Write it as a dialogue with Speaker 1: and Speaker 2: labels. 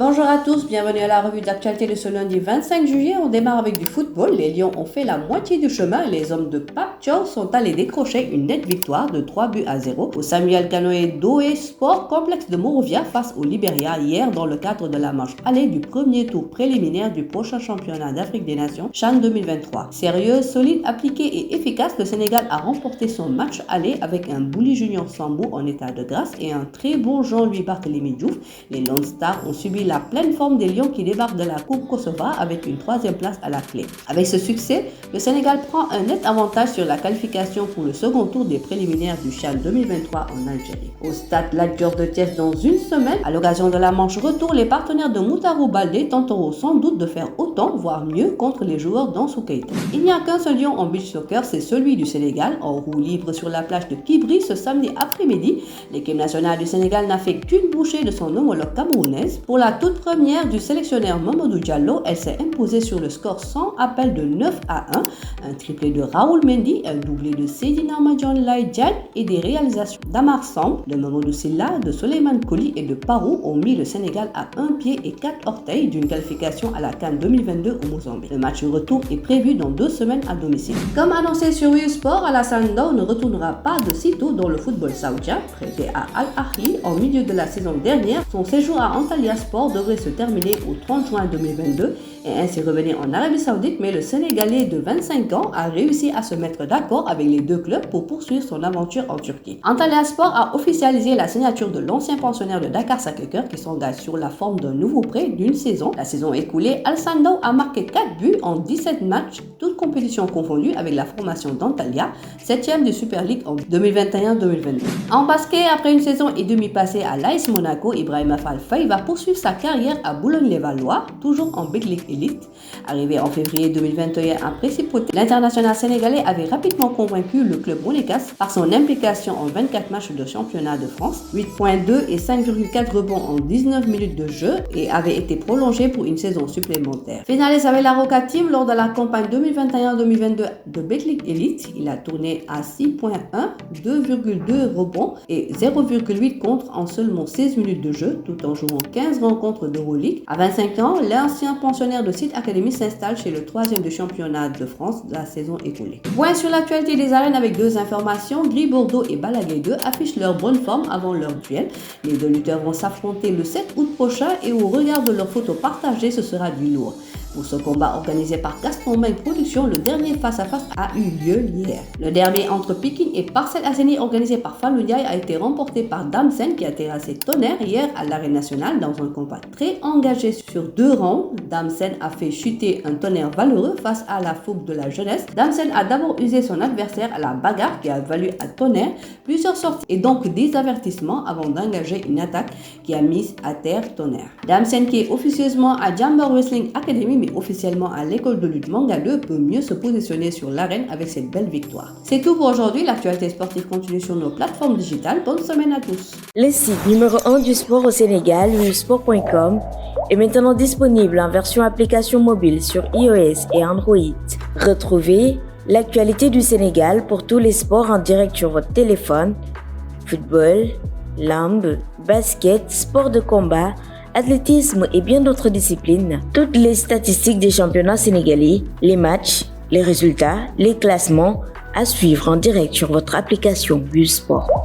Speaker 1: Bonjour à tous, bienvenue à la revue d'actualité de ce lundi 25 juillet. On démarre avec du football. Les Lions ont fait la moitié du chemin. Les hommes de Pape Thiaw sont allés décrocher une nette victoire de 3-0 au Samuel Kanoé Doé Sport Complexe de Monrovia face au Libéria hier dans le cadre de la manche aller du premier tour préliminaire du prochain championnat d'Afrique des Nations, CHAN 2023. Sérieux, solide, appliqué et efficace, le Sénégal a remporté son match aller avec un Bouli Junior Sambou en état de grâce et un très bon Jean-Louis Barthélémy Diouf. Les Lone Stars ont subi la pleine forme des Lions qui débarquent de la Coupe Kosovo avec une troisième place à la clé. Avec ce succès, le Sénégal prend un net avantage sur la qualification pour le second tour des préliminaires du CHAN 2023 en Algérie. Au stade Lat Dior de Thiès dans une semaine, à l'occasion de la manche retour, les partenaires de Moutarou Baldé tenteront sans doute de faire autant, voire mieux, contre les joueurs d'Ansou Keita. Il n'y a qu'un seul lion en beach soccer, c'est celui du Sénégal, en roue libre sur la plage de Kibri ce samedi après-midi. L'équipe nationale du Sénégal n'a fait qu'une bouchée de son homologue camerounaise. Pour la toute première du sélectionneur Mamadou Diallo, elle s'est imposée sur le score sans appel de 9-1, un triplé de Raoul Mendy, un doublé de Seydina Madjon Laïdjan et des réalisations d'Amar Samb, de Mamadou Silla, de Souleymane Coly et de Parou ont mis le Sénégal à un pied et 4 orteils d'une qualification à la CAN 2022 au Mozambique. Le match retour est prévu dans 2 semaines à domicile. Comme annoncé sur Wii Sport, Alassane Ndao ne retournera pas de sitôt dans le football saoudien. Prêté à Al Ahly en milieu de la saison dernière, son séjour à Antalya Sport devrait se terminer au 30 juin 2022 et ainsi revenir en Arabie Saoudite, mais le Sénégalais de 25 ans a réussi à se mettre d'accord avec les deux clubs pour poursuivre son aventure en Turquie. Antalya Sport a officialisé la signature de l'ancien pensionnaire de Dakar Sacré-Cœur qui s'engage sur la forme d'un nouveau prêt d'une saison. La saison écoulée, Alassane Ndao a marqué 4 buts en 17 matchs, toutes compétitions confondues avec la formation d'Antalya, 7e de Super League en 2021-2022. En basket, après une saison et demie passée à l'AS Monaco, Ibrahima Fall Faye va poursuivre sa carrière à Boulogne-les-Valois, toujours en Big League Elite. Arrivé en février 2021 à Principauté, l'international sénégalais avait rapidement convaincu le club monégasque par son implication en 24 matchs de championnat de France, 8.2 et 5,4 rebonds en 19 minutes de jeu et avait été prolongé pour une saison supplémentaire. Finaliste avec la Roca Team lors de la campagne 2021-2022 de Big League Elite, il a tourné à 6.1, 2,2 rebonds et 0,8 contre en seulement 16 minutes de jeu, tout en jouant 15 rencontres d'Euroleague. À 25 ans, l'ancien pensionnaire de Site Academy s'installe chez le 3e du championnat de France de la saison écoulée. Point sur l'actualité des arènes avec 2 informations. Gris Bordeaux et Balaguer 2 affichent leur bonne forme avant leur duel. Les 2 lutteurs vont s'affronter le 7 août prochain et au regard de leurs photos partagées, ce sera du lourd. Pour ce combat organisé par Gaston Meng Productions, le dernier face-à-face a eu lieu hier. Le derby entre Pikine et Parcelles Assainies organisé par Fallou Ndiaye a été remporté par Damsen qui a terrassé Tonnerre hier à l'Arène nationale dans un combat très engagé sur 2 rounds. Damsen a fait chuter un Tonnerre valeureux face à la fougue de la jeunesse. Damsen a d'abord usé son adversaire à la bagarre qui a valu à Tonnerre plusieurs sorties et donc des avertissements avant d'engager une attaque qui a mis à terre Tonnerre. Damsen qui est officieusement à Jamber Wrestling Academy mais officiellement à l'école de lutte Manga 2 peut mieux se positionner sur l'arène avec cette belle victoire. C'est tout pour aujourd'hui, l'actualité sportive continue sur nos plateformes digitales. Bonne semaine à tous.
Speaker 2: Le site numéro 1 du sport au Sénégal, wivsport.com, est maintenant disponible en version application mobile sur iOS et Android. Retrouvez l'actualité du Sénégal pour tous les sports en direct sur votre téléphone, football, lambe, basket, sport de combat, athlétisme et bien d'autres disciplines, toutes les statistiques des championnats sénégalais, les matchs, les résultats, les classements à suivre en direct sur votre application Wivsport.